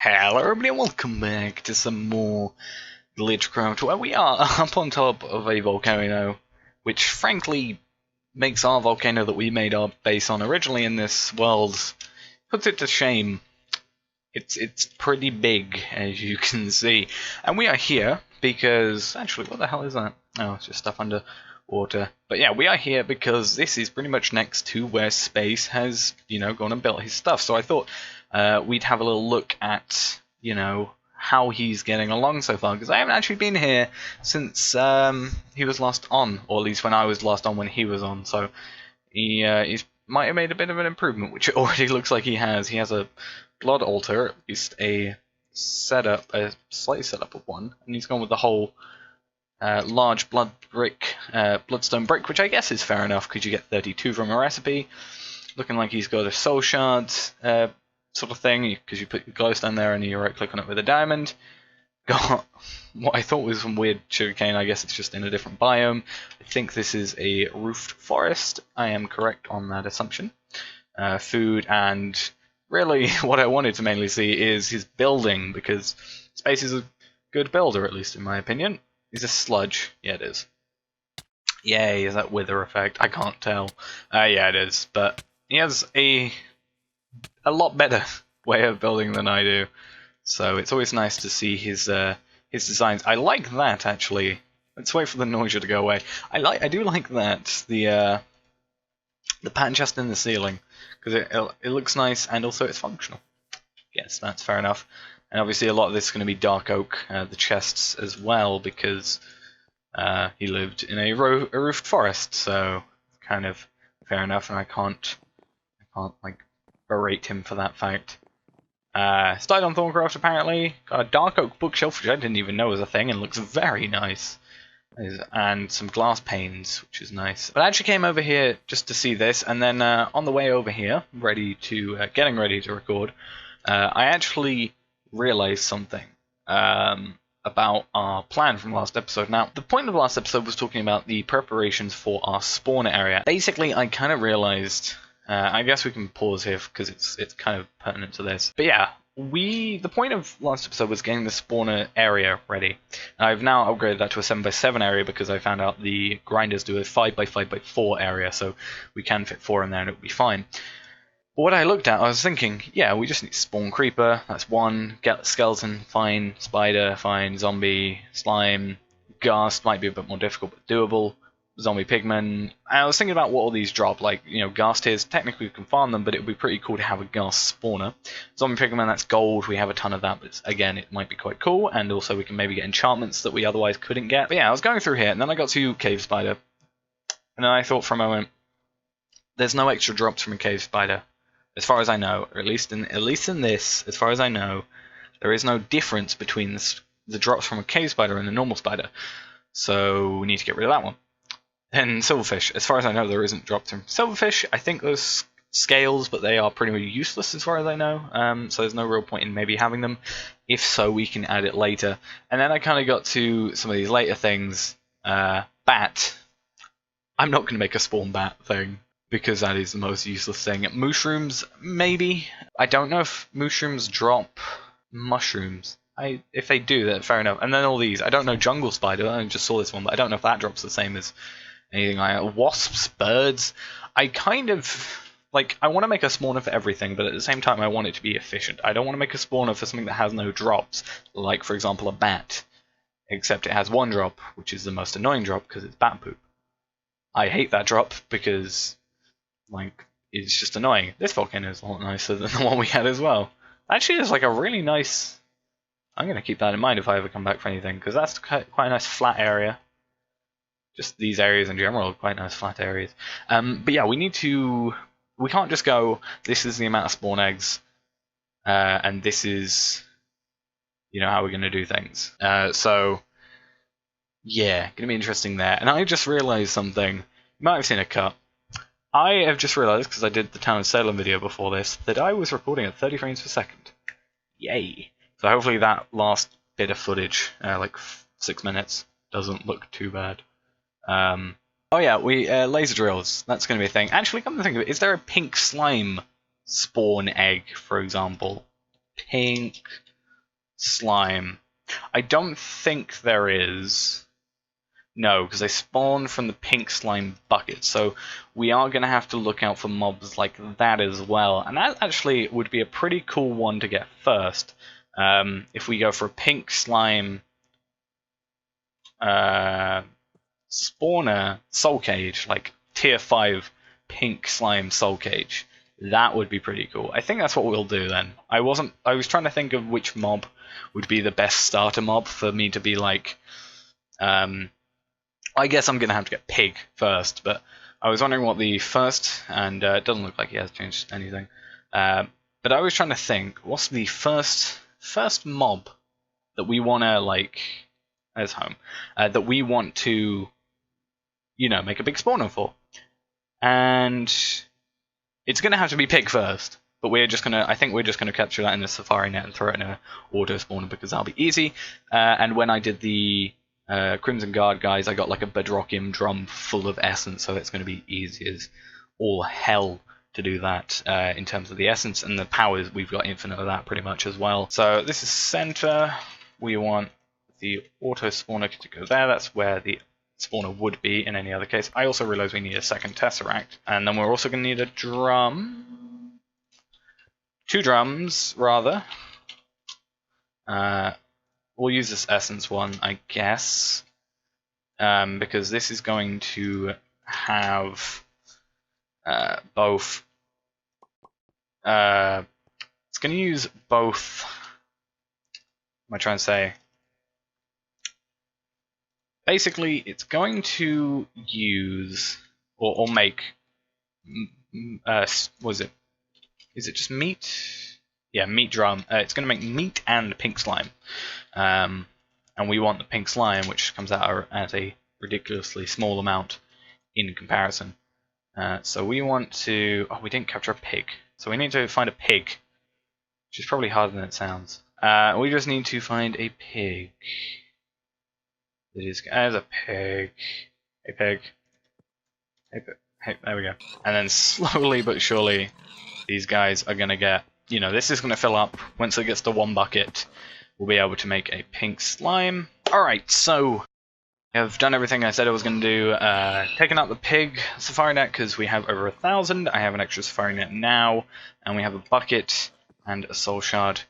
Hello everybody and welcome back to some more GlitchCraft, where we are up on top of a volcano, which frankly makes our volcano that we made our base on originally in this world, puts it to shame. It's pretty big, as you can see. And we are here because, actually, what the hell is that? Oh, it's just stuff under water. But yeah, we are here because this is pretty much next to where Space has, gone and built his stuff. So I thought we'd have a little look at, how he's getting along so far, because I haven't actually been here since he was last on, or at least when I was last on when he was on. So he's might have made a bit of an improvement, which it already looks like he has. He has a blood altar, at least a setup, a slight setup of one, and he's gone with the whole large bloodstone brick, which I guess is fair enough because you get 32 from a recipe. Looking like he's got a soul shard sort of thing, because you put your glowstone there and you right click on it with a diamond. Got what I thought was some weird sugarcane. I guess it's just in a different biome. I think this is a roofed forest. I am correct on that assumption. Food, and really what I wanted to mainly see is his building, because Space is a good builder, at least in my opinion. Is this sludge? Yeah, it is. Yay, is that wither effect? I can't tell. Yeah, it is. But he has a lot better way of building than I do. So it's always nice to see his designs. I like that, actually. Let's wait for the nausea to go away. I do like that, the pattern chest in the ceiling, because it looks nice and also it's functional. Yes, that's fair enough. And obviously a lot of this is going to be dark oak, the chests as well, because he lived in a roofed forest, so kind of fair enough, and I can't like berate him for that fact. Started on Thorncraft apparently. Got a dark oak bookshelf, which I didn't even know was a thing, and looks very nice. And some glass panes, which is nice. But I actually came over here just to see this, and then on the way over here, getting ready to record, I actually realized something about our plan from last episode. Now, the point of last episode was talking about the preparations for our spawner area. Basically, I kind of realized. I guess we can pause here because it's kind of pertinent to this. But yeah, the point of last episode was getting the spawner area ready. And I've now upgraded that to a 7x7 area because I found out the grinders do a 5x5x4 area, so we can fit 4 in there and it would be fine. But what I looked at, I was thinking, yeah, we just need to spawn creeper, that's one, get skeleton, fine, spider, fine, zombie, slime, ghast might be a bit more difficult but doable. Zombie pigmen. I was thinking about what all these drop, like, ghast tears, technically we can farm them, but it would be pretty cool to have a ghast spawner. Zombie pigmen, that's gold, we have a ton of that, but again, it might be quite cool, and also we can maybe get enchantments that we otherwise couldn't get. But yeah, I was going through here, and then I got to cave spider, and then I thought for a moment, there's no extra drops from a cave spider, as far as I know, or at least in this, as far as I know, there is no difference between the drops from a cave spider and a normal spider, so we need to get rid of that one. Then silverfish. As far as I know, there isn't dropped from silverfish. I think there's scales, but they are pretty much useless as far as I know. So there's no real point in maybe having them. If so, we can add it later. And then I kind of got to some of these later things. Bat. I'm not going to make a spawn bat thing, because that is the most useless thing. Mushrooms, maybe. I don't know if mushrooms drop mushrooms. If they do, then fair enough. And then all these. I don't know jungle spider. I just saw this one, but I don't know if that drops the same as anything like that. Wasps, birds. I kind of I want to make a spawner for everything, but at the same time I want it to be efficient. I don't want to make a spawner for something that has no drops, like for example a bat, except it has one drop, which is the most annoying drop because it's bat poop. I hate that drop because it's just annoying. This volcano is a lot nicer than the one we had as well. Actually, it's a really nice. I'm going to keep that in mind if I ever come back for anything, because that's quite a nice flat area. Just these areas in general are quite nice flat areas. But yeah, we can't just go, this is the amount of spawn eggs, and this is, how we're going to do things. So, yeah, going to be interesting there. And I just realized something. You might have seen a cut. I have just realized, because I did the Town of Salem video before this, that I was recording at 30 frames per second. Yay! So hopefully that last bit of footage, 6 minutes, doesn't look too bad. Oh yeah, laser drills. That's going to be a thing. Actually, come to think of it, is there a pink slime spawn egg, for example? Pink slime. I don't think there is. No, because they spawn from the pink slime bucket, so we are going to have to look out for mobs like that as well. And that actually would be a pretty cool one to get first. If we go for a pink slime spawner soul cage, like tier 5 pink slime soul cage, that would be pretty cool. I think that's what we'll do then. I was trying to think of which mob would be the best starter mob for me to be like, I guess I'm going to have to get pig first, but I was wondering what the first, and it doesn't look like he has changed anything. But I was trying to think, what's the first mob that we want to, like, as home, that we want to, you know, make a big spawner for. And it's going to have to be pig first, but I think we're just going to capture that in the safari net and throw it in a auto spawner because that'll be easy. And when I did the Crimson Guard guys, I got like a bedrockium drum full of essence, so it's going to be easy as all hell to do that in terms of the essence, and the powers, we've got infinite of that pretty much as well. So this is center. We want the auto spawner to go there. That's where the spawner would be in any other case. I also realize we need a second tesseract, and then we're also going to need a drum. 2 drums, rather. We'll use this essence one, I guess, because this is going to have both. It's going to use both. What am I trying to say? Basically, it's going to use or make. Was it? Is it just meat? Yeah, meat drum. It's going to make meat and pink slime. And we want the pink slime, which comes out as a ridiculously small amount in comparison. So we want to... Oh, we didn't capture a pig. So we need to find a pig, which is probably harder than it sounds. We just need to find a pig. There's a pig. Hey, pig. Hey, pig. Hey, there we go. And then slowly but surely, these guys are going to get... You know, this is going to fill up. Once it gets to 1 bucket, we'll be able to make a pink slime. Alright, so I've done everything I said I was going to do. Taken out the pig safari net because we have over 1,000. I have an extra safari net now, and we have a bucket and a soul shard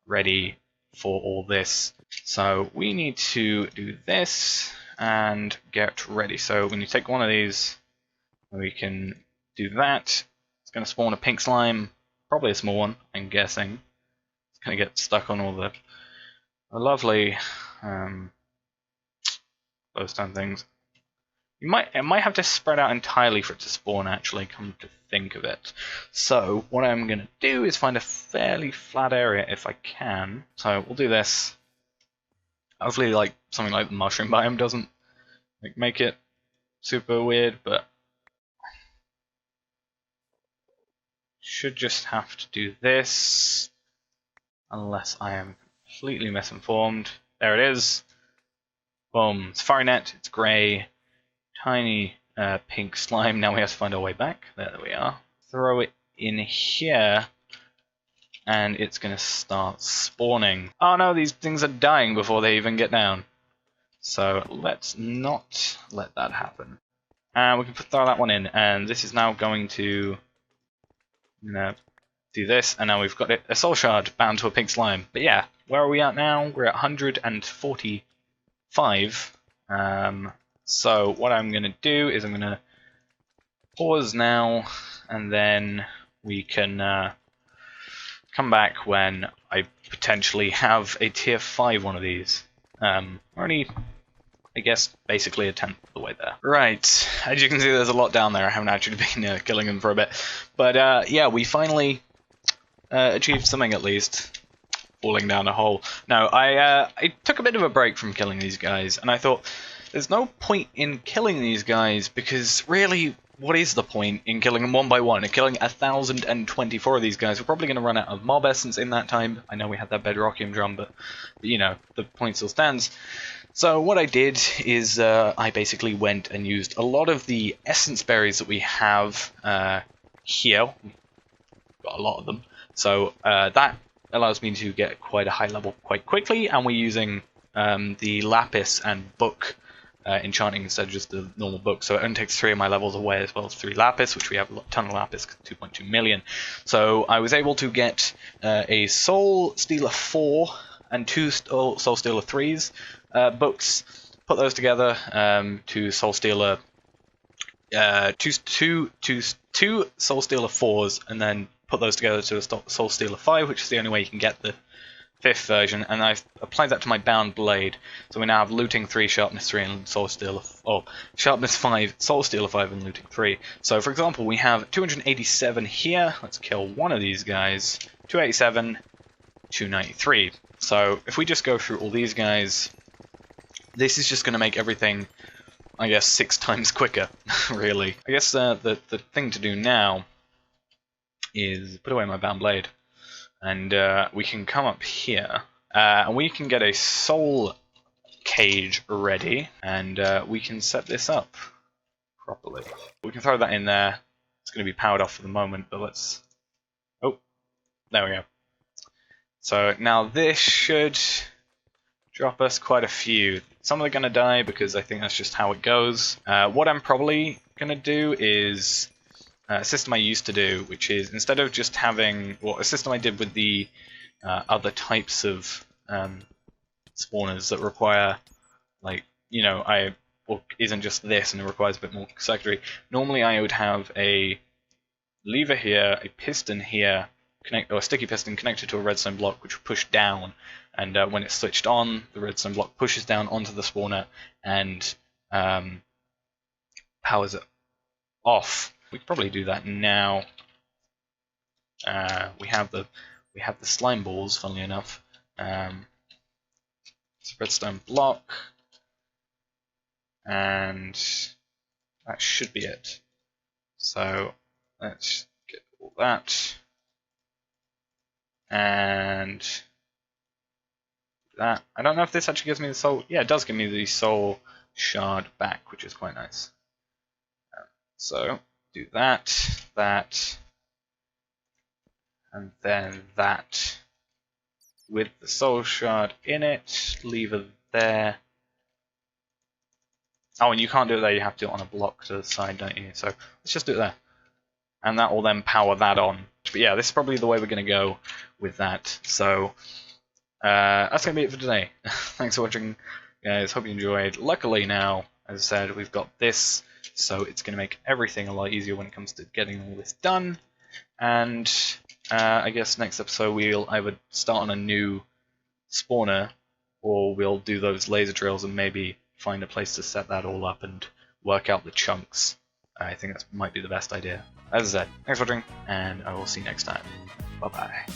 ready for all this. So we need to do this and get ready. So when you take one of these, we can do that. It's going to spawn a pink slime. Probably a small one, I'm guessing. It's going to get stuck on all the lovely glowstone things. It might have to spread out entirely for it to spawn, actually, come to think of it. So what I'm going to do is find a fairly flat area if I can. So we'll do this. Hopefully, like something like the mushroom biome doesn't make it super weird, but should just have to do this, unless I am completely misinformed. There it is. Boom. Safari net, it's grey. Tiny pink slime. Now we have to find our way back. There we are. Throw it in here, and it's going to start spawning. Oh no, these things are dying before they even get down. So let's not let that happen. And we can throw that one in, and this is now going to... do this, and now we've got a soul shard bound to a pink slime. But yeah, where are we at now? We're at 145. So what I'm going to do is I'm going to pause now, and then we can come back when I potentially have a tier 5 one of these. Already, I guess, basically a 10th of the way there. Right, as you can see, there's a lot down there. I haven't actually been killing them for a bit. But yeah, we finally achieved something at least. Falling down a hole. No, I took a bit of a break from killing these guys, and I thought, there's no point in killing these guys, because really, what is the point in killing them one by one? And killing 1,024 of these guys, we're probably going to run out of mob essence in that time. I know we had that bedrockium drum, but you know, the point still stands. So what I did is I basically went and used a lot of the essence berries that we have here. Got a lot of them. So that allows me to get quite a high level quite quickly, and we're using the lapis and book enchanting instead of just the normal book, so it only takes 3 of my levels away as well as 3 lapis, which we have a ton of lapis, 2.2 million. So I was able to get a Soul Stealer 4 and 2 Soul Stealer 3s books, put those together to Soul Stealer two Soul Stealer 4s, and then put those together to a Soul Stealer 5, which is the only way you can get the 5th version, and I've applied that to my bound blade. So we now have looting 3, sharpness 3, and Soul Stealer, sharpness 5, Soul Stealer 5, and looting 3. So for example, we have 287 here. Let's kill one of these guys. 287, 293. So if we just go through all these guys, this is just going to make everything, I guess, 6 times quicker, really. I guess the thing to do now is put away my bound blade. And we can come up here, and we can get a soul cage ready, and we can set this up properly. We can throw that in there. It's going to be powered off for the moment, but let's... Oh, there we go. So now this should drop us quite a few. Some are going to die because I think that's just how it goes. What I'm probably going to do is... a system I used to do, which is instead of just having, well, a system I did with the other types of spawners that require, like, you know, isn't just this and it requires a bit more circuitry. Normally I would have a lever here, a piston here, or a sticky piston connected to a redstone block which would push down, and when it's switched on, the redstone block pushes down onto the spawner and powers it off. We could probably do that now. We have the slime balls, funnily enough. It's a redstone block, and that should be it. So let's get all that, and that. I don't know if this actually gives me the soul. Yeah, it does give me the soul shard back, which is quite nice. So do that, and then that with the soul shard in it, lever there. Oh, and you can't do it there, you have to do it on a block to the side, don't you? So let's just do it there. And that will then power that on. But yeah, this is probably the way we're going to go with that. So that's going to be it for today. Thanks for watching, guys. Hope you enjoyed. Luckily now, as I said, we've got this, so it's going to make everything a lot easier when it comes to getting all this done. And I guess next episode we'll either start on a new spawner, or we'll do those laser drills and maybe find a place to set that all up and work out the chunks. I think that might be the best idea. As I said, thanks for watching, and I will see you next time. Bye-bye.